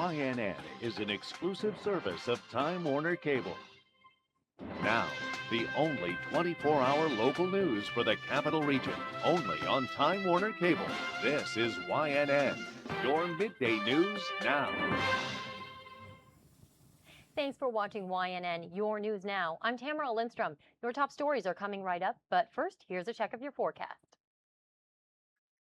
YNN is an exclusive service of Time Warner Cable. Now, the only 24-hour local news for the Capital Region, only on Time Warner Cable. This is YNN, your Midday News Now. Thanks for watching YNN, your news now. I'm Tamara Lindstrom. Your top stories are coming right up, but first, here's a check of your forecast.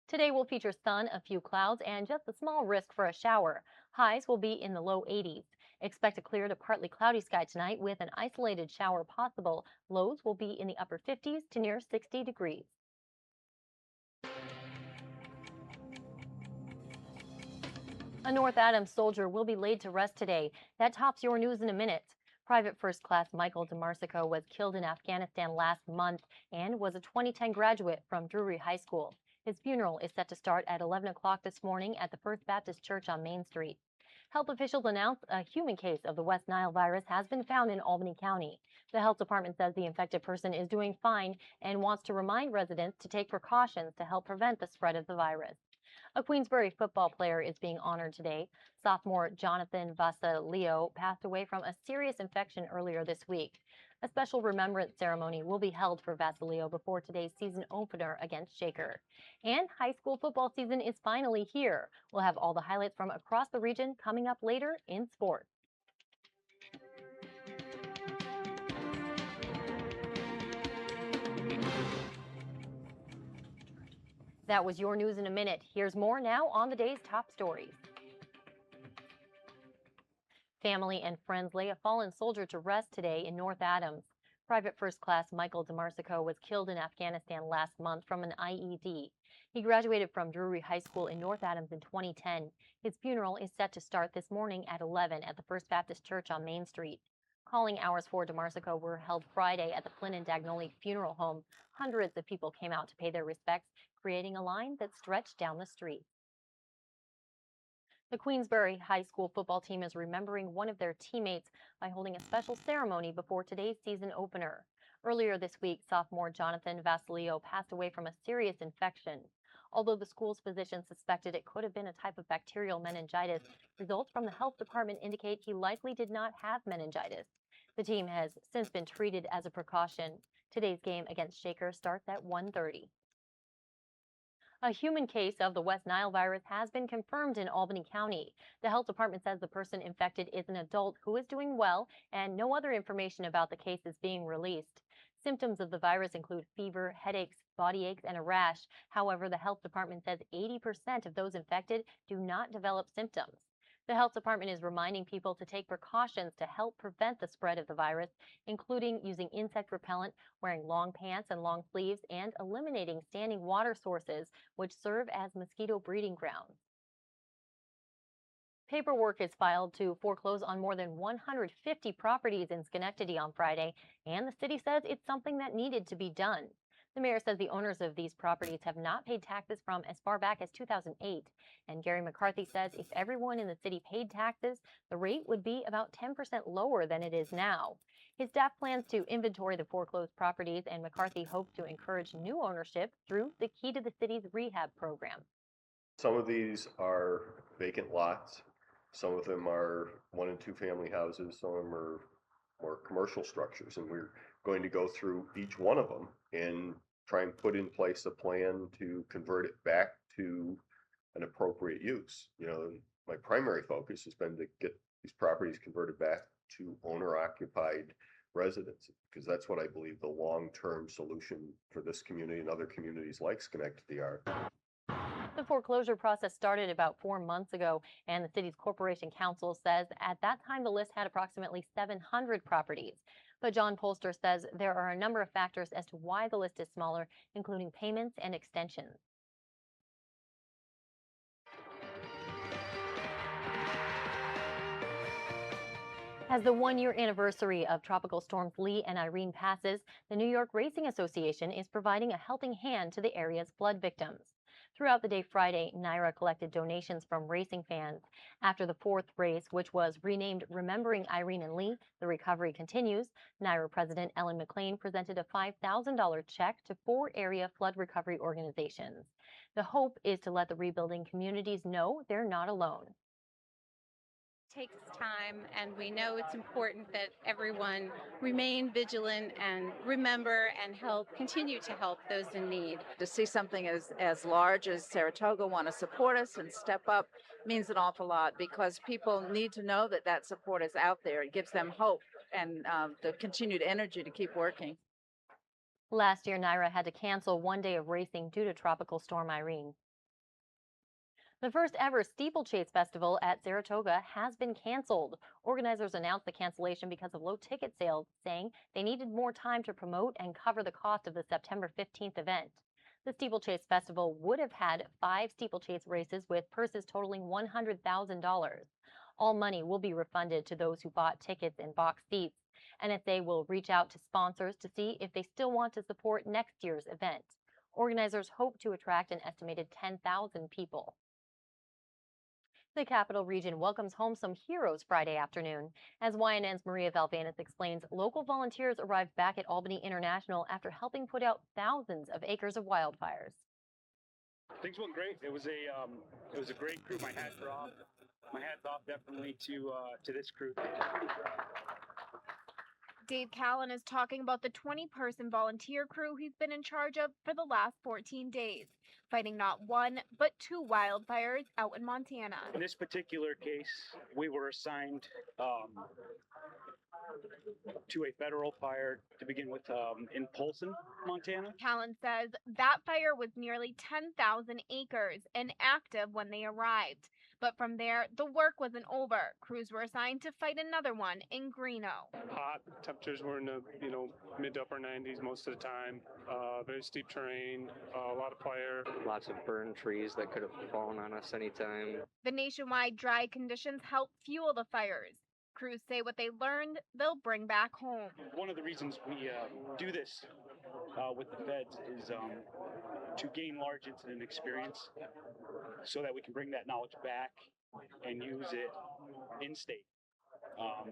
Today will feature sun, a few clouds, and just a small risk for a shower. Highs will be in the low 80s. Expect a clear to partly cloudy sky tonight with an isolated shower possible. Lows will be in the upper 50s to near 60 degrees. A North Adams soldier will be laid to rest today. That tops your news in a minute. Private First Class Michael DeMarsico was killed in Afghanistan last month and was a 2010 graduate from Drury High School. His funeral is set to start at 11 o'clock this morning at the First Baptist Church on Main Street. Health officials announced a human case of the West Nile virus has been found in Albany County. The health department says the infected person is doing fine and wants to remind residents to take precautions to help prevent the spread of the virus. A Queensbury football player is being honored today. Sophomore Jonathan Vasalio passed away from a serious infection earlier this week. A special remembrance ceremony will be held for Vasalio before today's season opener against Shaker. And high school football season is finally here. We'll have all the highlights from across the region coming up later in sports. That was your news in a minute. Here's more now on the day's top stories. Family and friends lay a fallen soldier to rest today in North Adams. Private First Class Michael DeMarsico was killed in Afghanistan last month from an IED. He graduated from Drury High School in North Adams in 2010. His funeral is set to start this morning at 11 at the First Baptist Church on Main Street. Calling hours for DeMarsico were held Friday at the Flynn and Dagnoli Funeral Home. Hundreds of people came out to pay their respects, creating a line that stretched down the street. The Queensbury High School football team is remembering one of their teammates by holding a special ceremony before today's season opener. Earlier this week, sophomore Jonathan Vasalio passed away from a serious infection. Although the school's physician suspected it could have been a type of bacterial meningitis, results from the health department indicate he likely did not have meningitis. The team has since been treated as a precaution. Today's game against Shaker starts at 1:30. A human case of the West Nile virus has been confirmed in Albany County. The health department says the person infected is an adult who is doing well, and no other information about the case is being released. Symptoms of the virus include fever, headaches, body aches, and a rash. However, the health department says 80% of those infected do not develop symptoms. The health department is reminding people to take precautions to help prevent the spread of the virus, including using insect repellent, wearing long pants and long sleeves, and eliminating standing water sources, which serve as mosquito breeding grounds. Paperwork is filed to foreclose on more than 150 properties in Schenectady on Friday, and the city says it's something that needed to be done. The mayor says the owners of these properties have not paid taxes from as far back as 2008. And Gary McCarthy says if everyone in the city paid taxes, the rate would be about 10% lower than it is now. His staff plans to inventory the foreclosed properties, and McCarthy hopes to encourage new ownership through the Key to the City's rehab program. Some of these are vacant lots. Some of them are 1- and 2-family houses. Some of them are more commercial structures. And we're going to go through each one of them and try and put in place a plan to convert it back to an appropriate use. You know, my primary focus has been to get these properties converted back to owner-occupied residence, because that's what I believe the long-term solution for this community and other communities like Schenectady are. The foreclosure process started about 4 months ago, and the city's corporation council says at that time the list had approximately 700 properties. But John Polster says there are a number of factors as to why the list is smaller, including payments and extensions. As the one-year anniversary of tropical storms Lee and Irene passes, the New York Racing Association is providing a helping hand to the area's flood victims. Throughout the day Friday, NYRA collected donations from racing fans. After the fourth race, which was renamed Remembering Irene and Lee, the recovery continues. NYRA President Ellen McLean presented a $5,000 check to 4 area flood recovery organizations. The hope is to let the rebuilding communities know they're not alone. takes time, and we know it's important that everyone remain vigilant and remember and continue to help those in need. To see something as large as Saratoga want to support us and step up means an awful lot, because people need to know that that support is out there. It gives them hope and the continued energy to keep working. Last year, NYRA had to cancel one day of racing due to Tropical Storm Irene. The first ever Steeplechase Festival at Saratoga has been canceled. Organizers announced the cancellation because of low ticket sales, saying they needed more time to promote and cover the cost of the September 15th event. The Steeplechase Festival would have had 5 steeplechase races with purses totaling $100,000. All money will be refunded to those who bought tickets in box seats. NSA will reach out to sponsors to see if they still want to support next year's event. Organizers hope to attract an estimated 10,000 people. The Capital Region welcomes home some heroes Friday afternoon. As YNN's Maria Valvenas explains, local volunteers arrived back at Albany International after helping put out thousands of acres of wildfires. Things went great. It was a great crew. My hat's off. My hat's off definitely to this crew. Dave Callan is talking about the 20-person volunteer crew he's been in charge of for the last 14 days, fighting not one, but 2 wildfires out in Montana. In this particular case, we were assigned to a federal fire to begin with in Polson, Montana. Callan says that fire was nearly 10,000 acres and active when they arrived. But from there, the work wasn't over. Crews were assigned to fight another one in Greeno. Hot temperatures were in the mid to upper 90s most of the time. Very steep terrain, a lot of fire. Lots of burned trees that could have fallen on us anytime. The nationwide dry conditions helped fuel the fires. Crews say what they learned, they'll bring back home. One of the reasons we do this with the feds is to gain large incident experience so that we can bring that knowledge back and use it in state.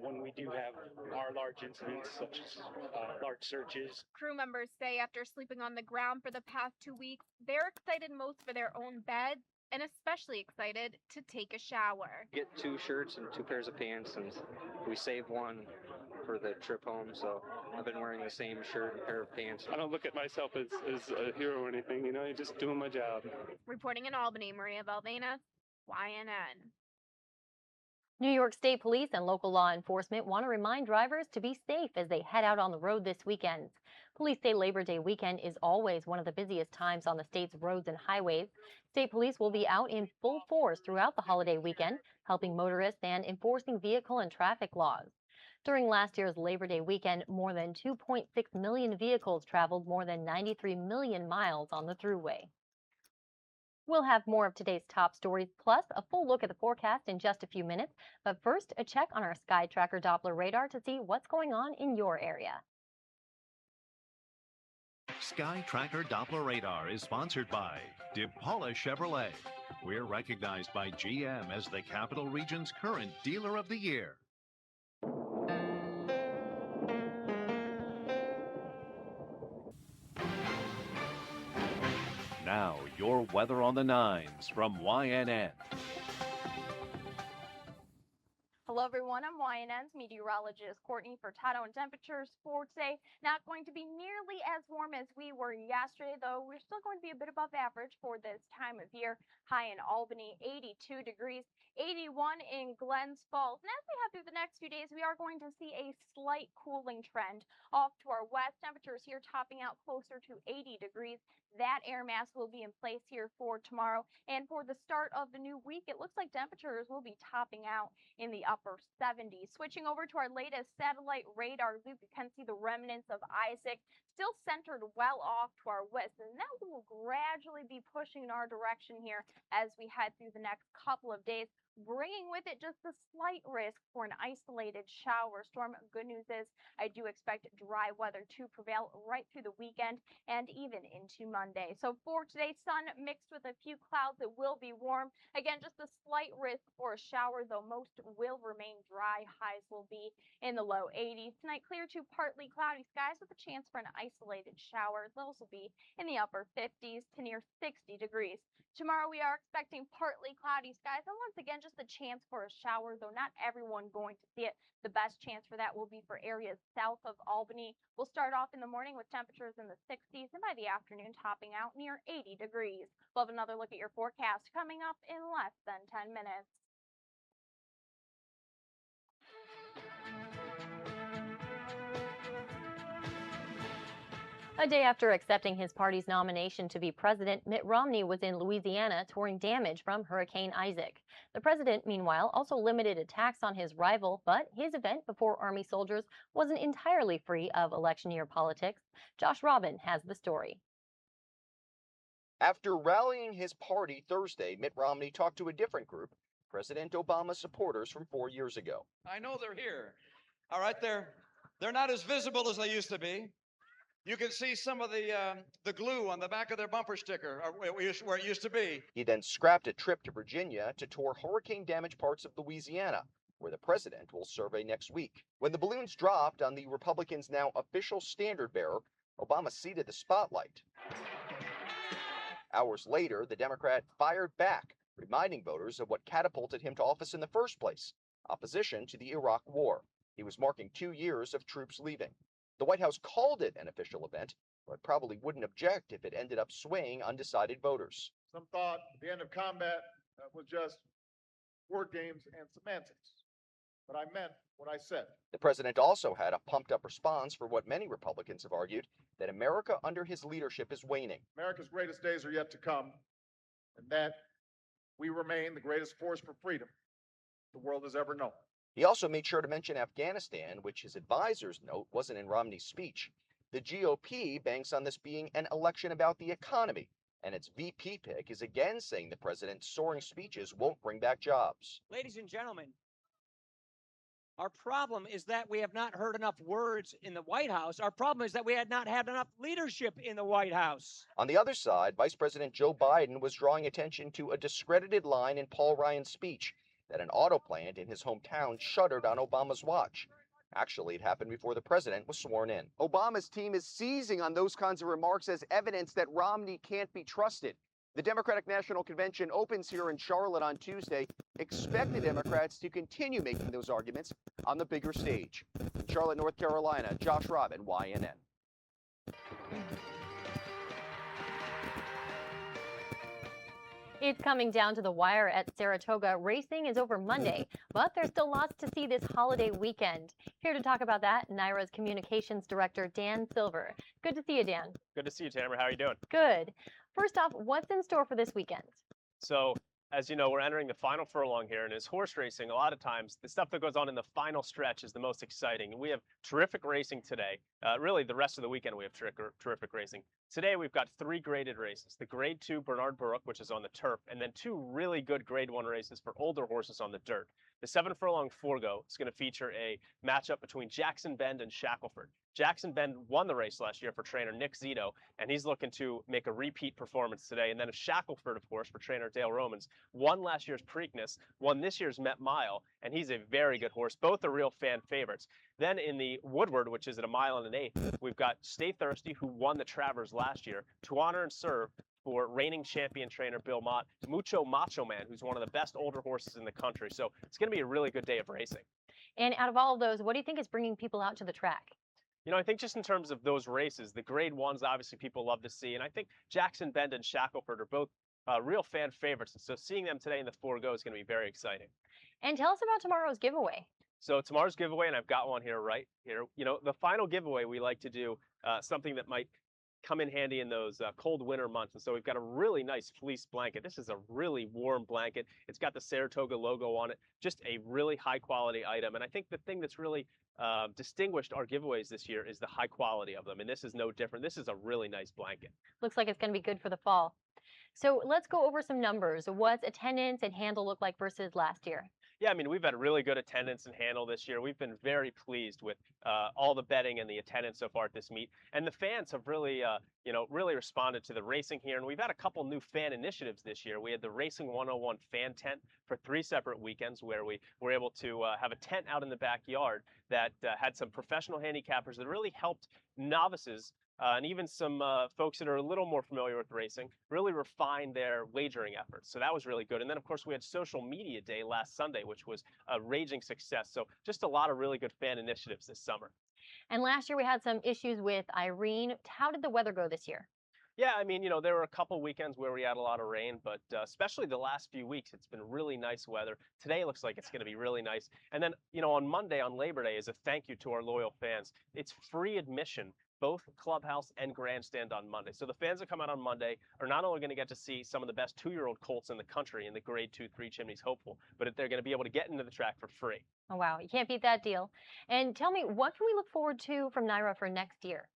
When we do have our large incidents, such as large searches. Crew members say after sleeping on the ground for the past 2 weeks, they're excited most for their own beds and especially excited to take a shower. Get 2 shirts and 2 pairs of pants, and we save one for the trip home, so I've been wearing the same shirt and pair of pants. I don't look at myself as a hero or anything, I'm just doing my job. Reporting in Albany, Maria Valvenas, YNN. New York State Police and local law enforcement want to remind drivers to be safe as they head out on the road this weekend. Police say Labor Day weekend is always one of the busiest times on the state's roads and highways. State police will be out in full force throughout the holiday weekend, helping motorists and enforcing vehicle and traffic laws. During last year's Labor Day weekend, more than 2.6 million vehicles traveled more than 93 million miles on the thruway. We'll have more of today's top stories, plus a full look at the forecast in just a few minutes. But first, a check on our Sky Tracker Doppler radar to see what's going on in your area. Sky Tracker Doppler Radar is sponsored by DePaula Chevrolet. We're recognized by GM as the Capital Region's current Dealer of the Year. Now, your weather on the 9s from YNN. Hello everyone, I'm YNN's meteorologist Courtney Furtado, and temperatures for today not going to be nearly as warm as we were yesterday, though we're still going to be a bit above average for this time of year. High in Albany, 82 degrees, 81 in Glens Falls. And as we head through the next few days, we are going to see a slight cooling trend off to our west. Temperatures here topping out closer to 80 degrees. That air mass will be in place here for tomorrow. And for the start of the new week, it looks like temperatures will be topping out in the upper 70s. Switching over to our latest satellite radar loop, you can see the remnants of Isaac still centered well off to our west. And that will gradually be pushing in our direction here as we head through the next couple of days, bringing with it just a slight risk for an isolated shower storm. Good news is I do expect dry weather to prevail right through the weekend and even into Monday. So for today, sun mixed with a few clouds. It will be warm. Again, just a slight risk for a shower, though most will remain dry. Highs will be in the low 80s. Tonight, clear to partly cloudy skies with a chance for an isolated shower. Those will be in the upper 50s to near 60 degrees. Tomorrow, we are expecting partly cloudy skies and once again, just a chance for a shower, though not everyone going to see it. The best chance for that will be for areas south of Albany. We'll start off in the morning with temperatures in the 60s and by the afternoon topping out near 80 degrees. We'll have another look at your forecast coming up in less than 10 minutes. A day after accepting his party's nomination to be president, Mitt Romney was in Louisiana touring damage from Hurricane Isaac. The president, meanwhile, also limited attacks on his rival, but his event before Army soldiers wasn't entirely free of election year politics. Josh Robin has the story. After rallying his party Thursday, Mitt Romney talked to a different group, President Obama supporters from 4 years ago. I know they're here. All right, they're not as visible as they used to be. You can see some of the glue on the back of their bumper sticker, where it used to be. He then scrapped a trip to Virginia to tour hurricane-damaged parts of Louisiana, where the president will survey next week. When the balloons dropped on the Republicans' now official standard-bearer, Obama ceded the spotlight. Hours later, the Democrat fired back, reminding voters of what catapulted him to office in the first place, opposition to the Iraq War. He was marking 2 years of troops leaving. The White House called it an official event, but probably wouldn't object if it ended up swaying undecided voters. Some thought the end of combat was just word games and semantics, but I meant what I said. The president also had a pumped-up response for what many Republicans have argued, that America under his leadership is waning. America's greatest days are yet to come, and that we remain the greatest force for freedom the world has ever known. He also made sure to mention Afghanistan, which his advisors note wasn't in Romney's speech. The GOP banks on this being an election about the economy, and its VP pick is again saying the president's soaring speeches won't bring back jobs. Ladies and gentlemen, our problem is that we have not heard enough words in the White House. Our problem is that we had not had enough leadership in the White House. On the other side, Vice President Joe Biden was drawing attention to a discredited line in Paul Ryan's speech, that an auto plant in his hometown shuttered on Obama's watch. Actually, it happened before the president was sworn in. Obama's team is seizing on those kinds of remarks as evidence that Romney can't be trusted. The Democratic National Convention opens here in Charlotte on Tuesday. Expect the Democrats to continue making those arguments on the bigger stage. In Charlotte, North Carolina, Josh Robin, YNN. It's coming down to the wire at Saratoga. Racing is over Monday, but there's still lots to see this holiday weekend. Here to talk about that, NYRA's Communications Director, Dan Silver. Good to see you, Dan. Good to see you, Tamara. How are you doing? Good. First off, what's in store for this weekend? So, as you know, we're entering the final furlong here, and as horse racing, a lot of times, the stuff that goes on in the final stretch is the most exciting. And we have terrific racing today. Really, the rest of the weekend, we have terrific racing. Today, we've got 3 graded races. The Grade 2 Bernard Burrock, which is on the turf, and then 2 really good Grade 1 races for older horses on the dirt. The 7 furlong Forgo is going to feature a matchup between Jackson Bend and Shackelford. Jackson Bend won the race last year for trainer Nick Zito, and he's looking to make a repeat performance today. And then Shackelford, of course, for trainer Dale Romans, won last year's Preakness, won this year's Met Mile, and he's a very good horse. Both are real fan favorites. Then in the Woodward, which is at 1 1/8 miles, we've got Stay Thirsty, who won the Travers last year, To Honor and Serve for reigning champion trainer Bill Mott, Mucho Macho Man, who's one of the best older horses in the country. So it's going to be a really good day of racing. And out of all of those, what do you think is bringing people out to the track? You know, I think just in terms of those races, the Grade 1s, obviously people love to see. And I think Jackson Bend and Shackelford are both real fan favorites. And so seeing them today in the Forgo is going to be very exciting. And tell us about tomorrow's giveaway. So tomorrow's giveaway, and I've got one here right here. You know, the final giveaway, we like to do something that might come in handy in those cold winter months. And so we've got a really nice fleece blanket. This is a really warm blanket. It's got the Saratoga logo on it, just a really high quality item. And I think the thing that's really distinguished our giveaways this year is the high quality of them. And this is no different. This is a really nice blanket. Looks like it's going to be good for the fall. So let's go over some numbers. What's attendance and handle look like versus last year? Yeah, I mean, we've had really good attendance and handle this year. We've been very pleased with all the betting and the attendance so far at this meet. And the fans have really, really responded to the racing here. And we've had a couple new fan initiatives this year. We had the Racing 101 fan tent for 3 separate weekends where we were able to have a tent out in the backyard that had some professional handicappers that really helped novices and even some folks that are a little more familiar with racing really refined their wagering efforts. So that was really good. And then, of course, we had Social Media Day last Sunday, which was a raging success. So just a lot of really good fan initiatives this summer. And last year we had some issues with Irene. How did the weather go this year? Yeah, I mean, there were a couple weekends where we had a lot of rain, but especially the last few weeks, it's been really nice weather. Today looks like it's going to be really nice. And then, on Monday, on Labor Day, as a thank you to our loyal fans, it's free admission, both clubhouse and grandstand on Monday. So the fans that come out on Monday are not only going to get to see some of the best 2-year-old colts in the country in the Grade 2 Three Chimneys Hopeful, but they're going to be able to get into the track for free. Oh, wow. You can't beat that deal. And tell me, what can we look forward to from NYRA for next year?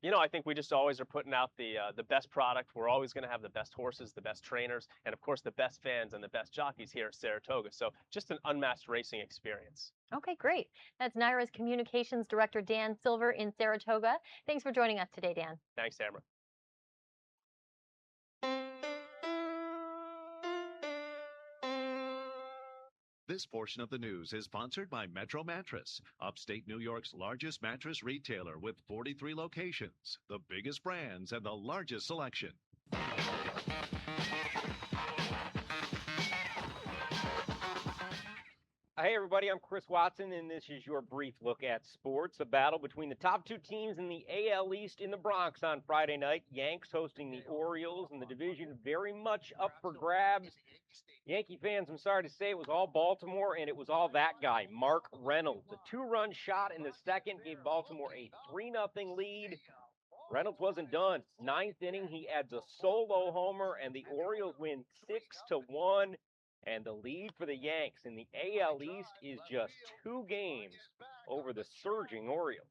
I think we just always are putting out the best product. We're always going to have the best horses, the best trainers, and of course the best fans and the best jockeys here at Saratoga. So just an unmatched racing experience. Okay, great. That's NYRA's Communications Director Dan Silver in Saratoga. Thanks for joining us today, Dan. Thanks, Tamara. This portion of the news is sponsored by Metro Mattress, upstate New York's largest mattress retailer with 43 locations, the biggest brands, and the largest selection. Hey everybody, I'm Chris Watson, and this is your brief look at sports. A battle between the top two teams in the AL East in the Bronx on Friday night. Yanks hosting the Orioles, and the division very much up for grabs. Yankee fans, I'm sorry to say, it was all Baltimore, and it was all that guy, Mark Reynolds. A 2-run shot in the second gave Baltimore a 3-0 lead. Reynolds wasn't done. 9th inning, he adds a solo homer, and the Orioles win 6-1. And the lead for the Yanks in the AL East is just 2 games over the surging Orioles.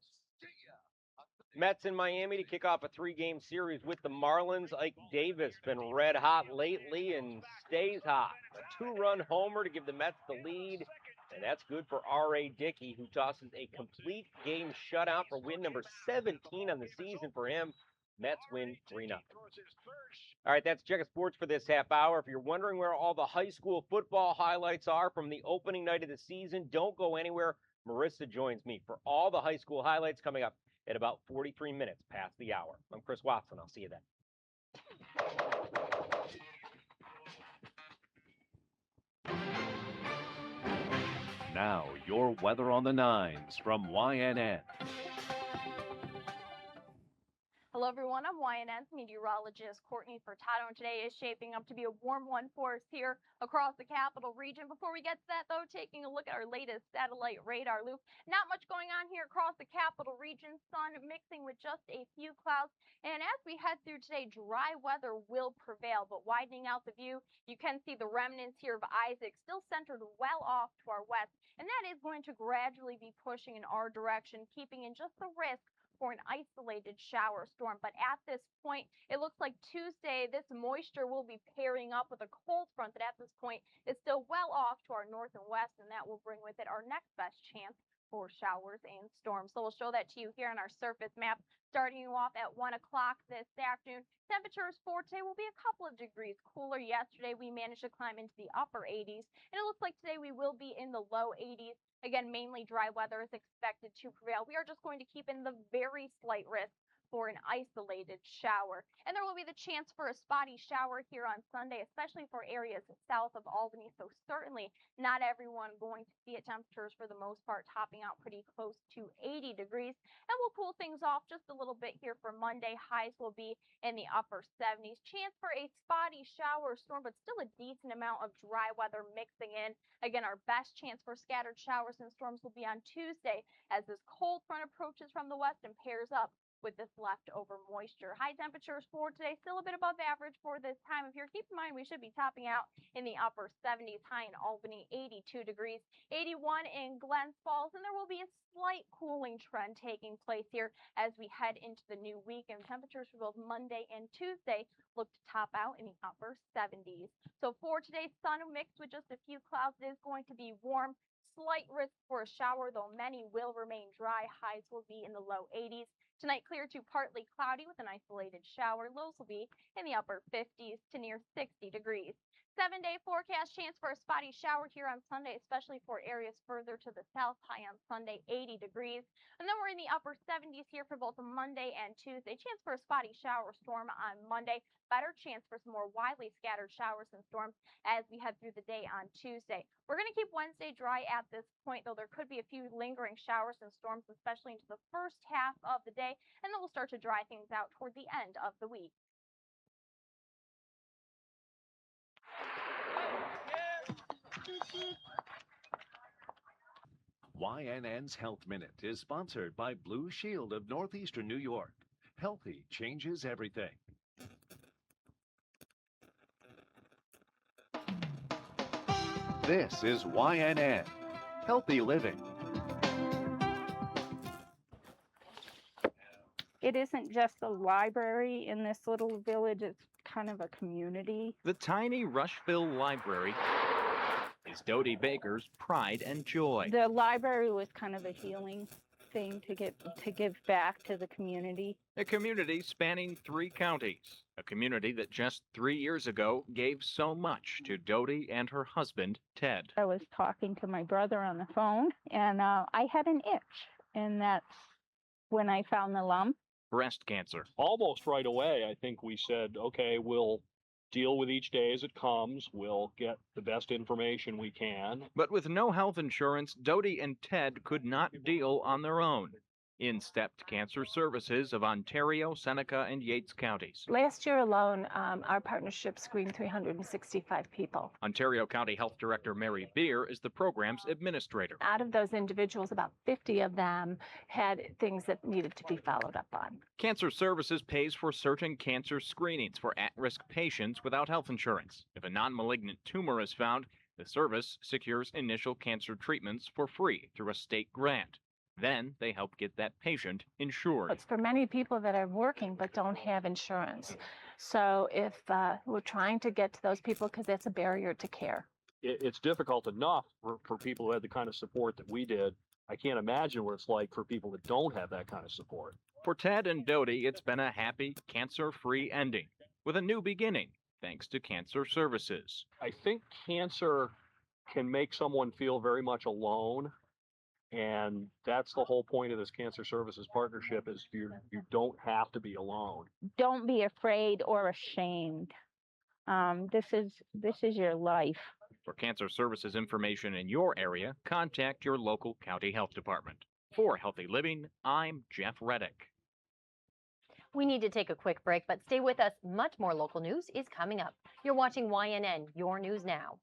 Mets in Miami to kick off a 3-game series with the Marlins. Ike Davis been red hot lately and stays hot. A 2-run homer to give the Mets the lead. And that's good for R.A. Dickey, who tosses a complete game shutout for win number 17 on the season for him. Mets win 3-0. All right, that's Check of Sports for this half hour. If you're wondering where all the high school football highlights are from the opening night of the season, don't go anywhere. Marissa joins me for all the high school highlights coming up at about 43 minutes past the hour. I'm Chris Watson. I'll see you then. Now, your weather on the 9s from YNN. Hello, everyone. I'm YNN's meteorologist Courtney Furtado, and today is shaping up to be a warm one for us here across the capital region. Before we get to that, though, taking a look at our latest satellite radar loop. Not much going on here across the capital region. Sun mixing with just a few clouds. And as we head through today, dry weather will prevail, but widening out the view, you can see the remnants here of Isaac still centered well off to our west. And that is going to gradually be pushing in our direction, keeping in just the risk for an isolated shower storm. But at this point, it looks like Tuesday, this moisture will be pairing up with a cold front that at this point is still well off to our north and west, and that will bring with it our next best chance for showers and storms. So we'll show that to you here on our surface map, starting you off at 1 o'clock this afternoon. Temperatures for today will be a couple of degrees cooler. Yesterday, we managed to climb into the upper 80s, and it looks like today we will be in the low 80s. Again, mainly dry weather is expected to prevail. We are just going to keep in the very slight risk for an isolated shower. And there will be the chance for a spotty shower here on Sunday, especially for areas south of Albany. So certainly not everyone going to see it. Temperatures for the most part topping out pretty close to 80 degrees. And we'll cool things off just a little bit here for Monday. Highs will be in the upper 70s. Chance for a spotty shower storm, but still a decent amount of dry weather mixing in. Again, our best chance for scattered showers and storms will be on Tuesday as this cold front approaches from the west and pairs up with this leftover moisture. High temperatures for today, still a bit above average for this time of year. Keep in mind, we should be topping out in the upper 70s, high in Albany, 82 degrees, 81 in Glens Falls, and there will be a slight cooling trend taking place here as we head into the new week, and temperatures for both Monday and Tuesday look to top out in the upper 70s. So for today, sun mixed with just a few clouds. It is going to be warm. Slight risk for a shower, though many will remain dry. Highs will be in the low 80s. Tonight, clear to partly cloudy with an isolated shower. Lows will be in the upper 50s to near 60 degrees. 7-day forecast, chance for a spotty shower here on Sunday, especially for areas further to the south. High on Sunday, 80 degrees. And then we're in the upper 70s here for both Monday and Tuesday. Chance for a spotty shower storm on Monday. Better chance for some more widely scattered showers and storms as we head through the day on Tuesday. We're going to keep Wednesday dry at this point, though there could be a few lingering showers and storms, especially into the first half of the day. And then we'll start to dry things out toward the end of the week. YNN's Health Minute is sponsored by Blue Shield of Northeastern New York. Healthy changes everything. This is YNN, Healthy Living. It isn't just a library in this little village, it's kind of a community. The tiny Rushville Library is Dodie Baker's pride and joy. The library was kind of a healing thing to give back to the community. A community spanning 3 counties. A community that just 3 years ago gave so much to Dodie and her husband, Ted. I was talking to my brother on the phone, and I had an itch, and that's when I found the lump. Breast cancer. Almost right away, I think we said, okay, we'll deal with each day as it comes. We'll get the best information we can. But with no health insurance, Dodie and Ted could not deal on their own. In stepped Cancer Services of Ontario, Seneca, and Yates counties. Last year alone, our partnership screened 365 people. Ontario County Health Director Mary Beer is the program's administrator. Out of those individuals, about 50 of them had things that needed to be followed up on. Cancer Services pays for certain cancer screenings for at-risk patients without health insurance. If a non-malignant tumor is found, the service secures initial cancer treatments for free through a state grant. Then they help get that patient insured. It's for many people that are working but don't have insurance. So if we're trying to get to those people, because that's a barrier to care. It's difficult enough for people who had the kind of support that we did. I can't imagine what it's like for people that don't have that kind of support. For Ted and Dodie, it's been a happy, cancer-free ending with a new beginning, thanks to Cancer Services. I think cancer can make someone feel very much alone. And that's the whole point of this Cancer Services partnership is you don't have to be alone. Don't be afraid or ashamed. This is your life. For Cancer Services information in your area, contact your local county health department. For Healthy Living, I'm Jeff Redick. We need to take a quick break, but stay with us. Much more local news is coming up. You're watching YNN, Your News Now.